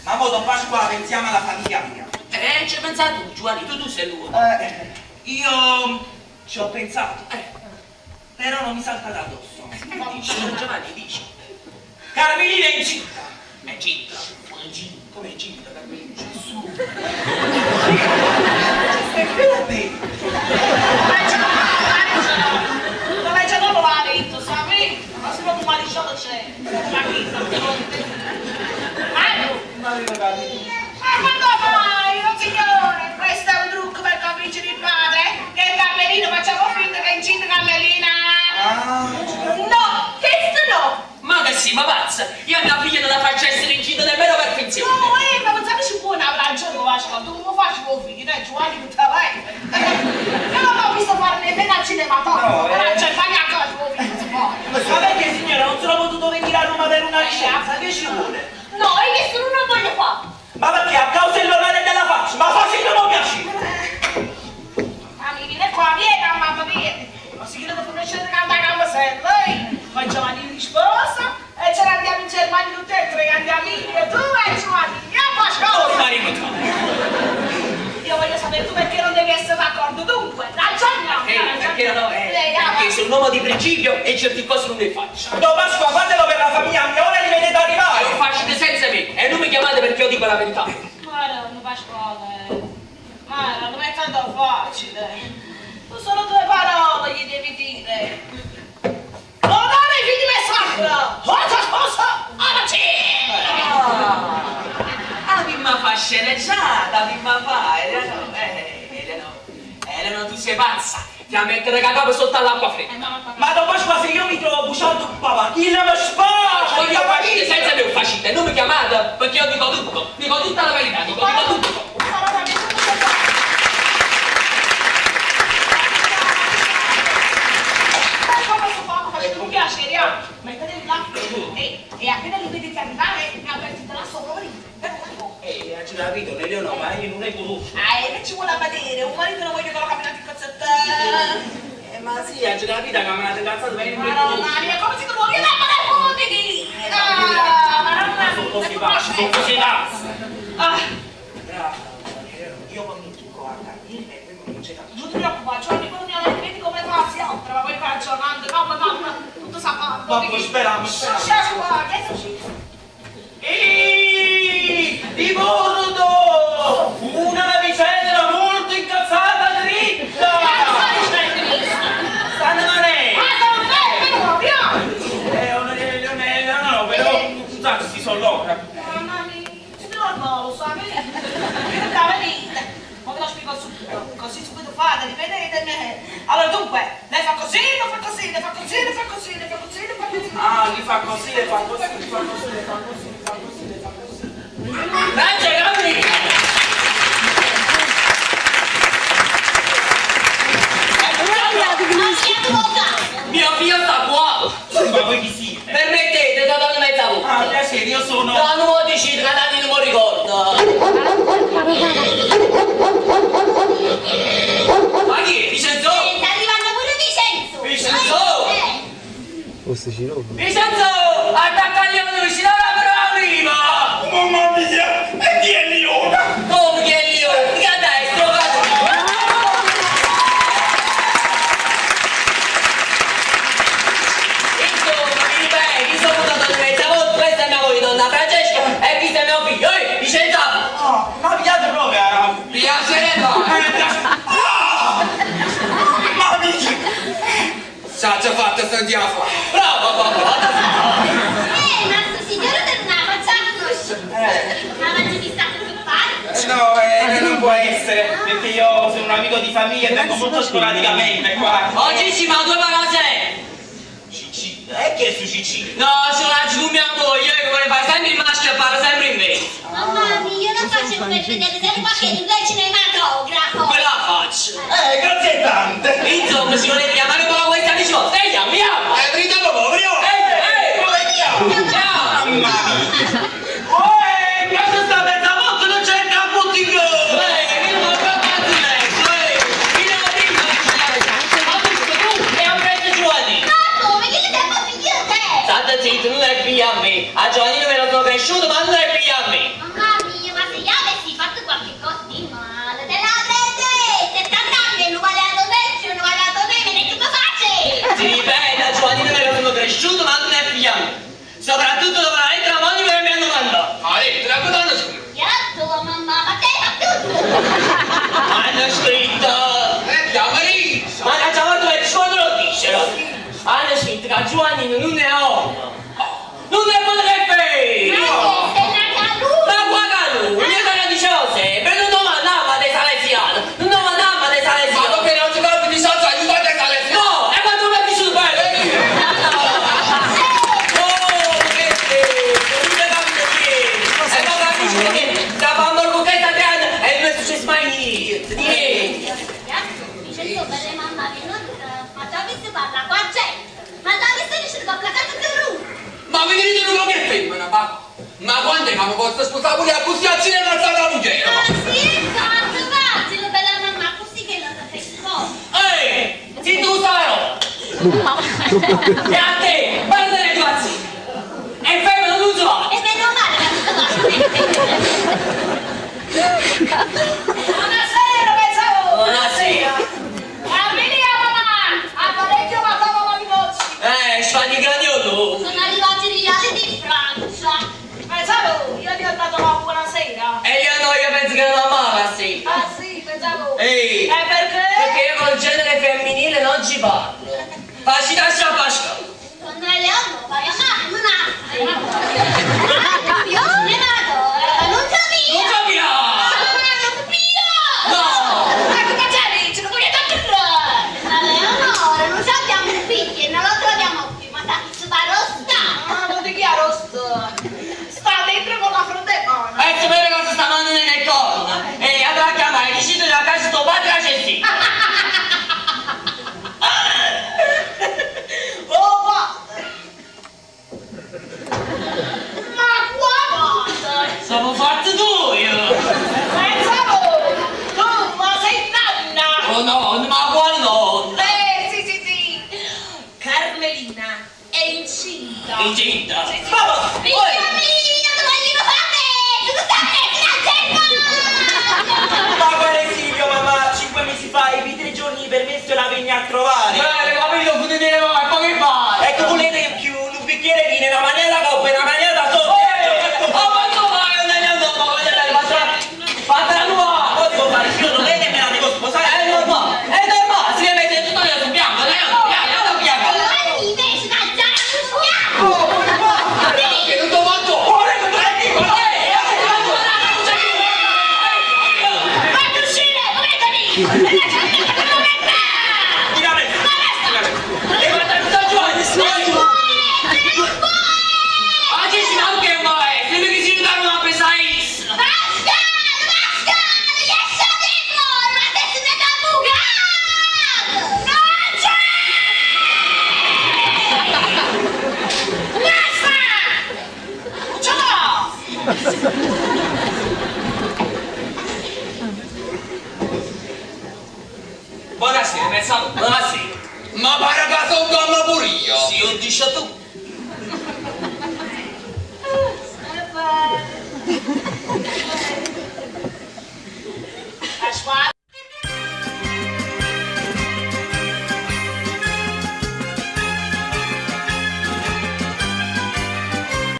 Ma mo Don Pasqua pensiamo alla famiglia mia. Ci hai pensato tu, Giovanni, tu sei lui. Io ci ho pensato, però non mi salta addosso. Dici, Giovanni, dici. Carmelina è incinta. È incinta. Come è incinta, Carmelina? Gesù. Dove c'è dopo l'ha detto, sapete? Ma se non mi lasciato c'è. Ma quando mai, oh signore? Questo è un trucco per convincere il padre che il Carmelino facciamo finta che è incinta Carmelina. No, questo no. Ma che sì, ma pazza! Io a mia figlia non la faccio essere incinta nemmeno per finzione. No, ma pensate ci può una ragione, Vasco, tu non faccio con figli, dai, Giovanni, tutta vai. Io non ho visto fare nemmeno al cinematografo, però c'è bagnato la tua vita. Ma perché signora non sono potuto venire a Roma per una licenza? Che ci vuole? No, e nessuno non voglio fare. Ma perché a causa dell'onore della faccia? Ma facci che non piace! Ma mi viene qua, vieni, mamma, vieni. Ma si chiede di conoscere che canta a sempre, poi Giovanni risposta e ce l'andiamo in Germania tutti e tre, andiamo io, tu e Giovanni, io io voglio sapere tu perché non devi essere d'accordo, dunque, ragioniamo. Perché no? Perché sono un uomo di principio e certe cose non le faccio. Don Pasqua, fatelo per la famiglia mia, ora li vedete arrivare! Lo facete senza me e non mi chiamate perché io dico la verità. Ma non Pasquale, ma non è tanto facile. Tu solo due parole gli devi dire. Onore ai figli Messacra! Forza sposa alla cena! La bimba fa sceneggiata, bimba fa, Elena, tu sei pazza, ti a mettere a capo sotto all'acqua fredda. Ma Don Pasqua, se io mi trovo buciato papà, chi ne mi spara? Voglio facile senza me un facile, non mi chiamate perché io dico tutta la verità, dico tutto. Un piacere, mettetevi là e appena li vedete arrivare avvertite la sua favorita. Ci capito, Leonora, ma io non ne conosco. Che ci vuole a vedere? Un marito non voglio che lo camminate in cozzetta. Ma sì, ci capito, camminate cazzato per il Madonna mia, come si trova? Che lampada è fuori di lì? Sono così bassi, sono così bassi. Io comincio a capire e poi comincio a Non ti preoccupare, Giovanni, quando mi vedi come fa sempre, ma poi fa giornate, calma, tutto sappato. Ma poi speriamo. Ricordo una vicenda molto incazzata dritta! Stanno male! No, però un sacco si solloca. Mamma mia, si trova lo sa, vedete? Ma ve lo spiego subito, così subito fate, rivedete. Allora dunque, lei fa così, lo fa così, le fa così, le fa così, le fa così, le fa così. Ah, li fa così, le fa così, li fa così, le fa così, le fa così, le fa così. Grazie, Gabri! Mio figlio sta buono! Ma voi chi siete? Permettete, da donna mezza voce. Ah, piacere, io sono... No, non lo decide, Natali non mi ricordo. Ma chi è? Vincenzo? Sta arrivando pure Vincenzo! Vincenzo! Vincenzo! Attaccagli a noi, si lavora però arriva! Mamma mia! E chi è Leona? Come chi è io? Che dai, strovato! Insomma, mi ripeti, sono venuto di mezza volta, questa è mia moglie, donna Francesca, e questo è mio figlio, Vincenzo! Ma piace proprio, Piacerebbe! Ma amici! S'ha fatto sto diavolo! Bravo, papà! Ma sto signore non ha facciato ma mangi di stacco che fare? No, non può essere, perché io sono un amico di famiglia e vengo molto sporadicamente qua. Oggi si fa 2 parate! Cicci, e che è su Cicci? No, sono oggi con mia moglie, che vuole fare sempre il maschio e fare sempre in me. Mamma mia, io non faccio per vedere sempre qualche invece cinematografo. Me la faccio! inquietante. Insomma, si voleva chiamare con la questa di ciò. Chiamiamo! Gridavo proprio. Ciao! Mamma mia. Questa sta mezza volta non c'è il capputtino! Che non lo fa fare lei! Chi ne ho detto? Ma tu e ho preso Giovanni! Ma come? Che ti devo figlio te? State zitto, non è figlia a me! A Giovannino me lo sono cresciuto, ma non è figlia a me! Mamma mia, ma se io avessi fatto qualche cosa di male, te l'avrei detto! 70 anni e non vale a te, non vale a te, me ne che cosa faccio? Si ripeta, Giovannino me lo sono cresciuto, ma non è figlia a me! Soprattutto dopo la lettera anonima che mi hanno mandato! Ma lettera, cosa hanno scritto? Io tua mamma, ma te fa tutto! Hanno scritto... Marisa. Ma che già tu e scuola lo dicero! Hanno scritto che Giovannino non è uomo! Non ne potrebbe! Ma che sei nata lui? Ma guarda lui, io te lo dicevo sempre, non domandava dei salesiani, non domandava dei Ma salesiani. dopo non ci fate di salsa, aiutate a salire. No, e quanto mi è piaciuto bello? Oh, che non mi capito bene. E ma capisci che stavamo con questa grande e non è successo mai niente, niente. Dice io per le mamma che non... Ma già visto parla qua gente! Ma già visto dice che va placato di lui! Ma mi dite uno che femmina, ma quando è che mi posso sposare pure a Bustiazzi e non la muggera? Ah sì, esatto, vattelo per la mamma così che non ti fai cosa! Ehi, si tu staro. E a te, guarda le tue azioni. E femmina non so. E meno male che tu Buonasera, pensavo! Buonasera. Veniamo, mamma! Apparecchio ma trovano i voci! Spagni gradiolo. sono arrivati i reali di Francia! Pensavo, io ti ho dato la buonasera! E io penso che non amava, sì. Ah sì, pensavo! Ehi. Perché? Perché io col genere femminile non ci parlo. Facci lascia Pasqua. Con noi Leonora, vai a fare un'altra! Io? Renato, non capisco! Non capiamo. Non capisco! No. Ecco che c'eri, ce lo voglio dare! La Leonora, non abbiamo un figlio e non lo troviamo più, ma sta chi rosta! Ah, non ti chiaro, sta dentro con la fronte buona! E se vede cosa sta mandando nel corno. E andrà a chiamare, dici della casa tuo padre a Cessi. Oh, guarda! Ma guarda! Siamo fatti tu io. Pensavo, tu ma sei nonna! Oh no, ma quale no? Sì. Carmelina è incinta! Incinta. Sì, sì. Figlio mio, dove glielo fate? Tu stai mettendo Ma quale Silvio, mamma? 5 mesi fa, i primi 3 giorni permesso la vegni a trovare. Bene, capito, potete dire ma poi che fai? Ecco, volete più un bicchiere di una maniera da coppa e una maniera da sotto. Oh, ma tu vai, non ne andiamo, ma voglio andare, fatela nuova! Poi devo fare io, non è che me la devo sposare. È normale, si deve mettere tutto io sul bianco, dai, sul bianco. Giovanni invece da già Che non ti mando! Fatti uscire, poverini! E guarda tutto Giovanni, oggi si va anche mai, sembra che si ritornano a pesare. Basta! Non riesco dentro! Non adesso mi da bucato! Ciao! Buonasera, pensavo. Buonasera. Ma pare che sono gamma pure io! Sì, ho dice tu.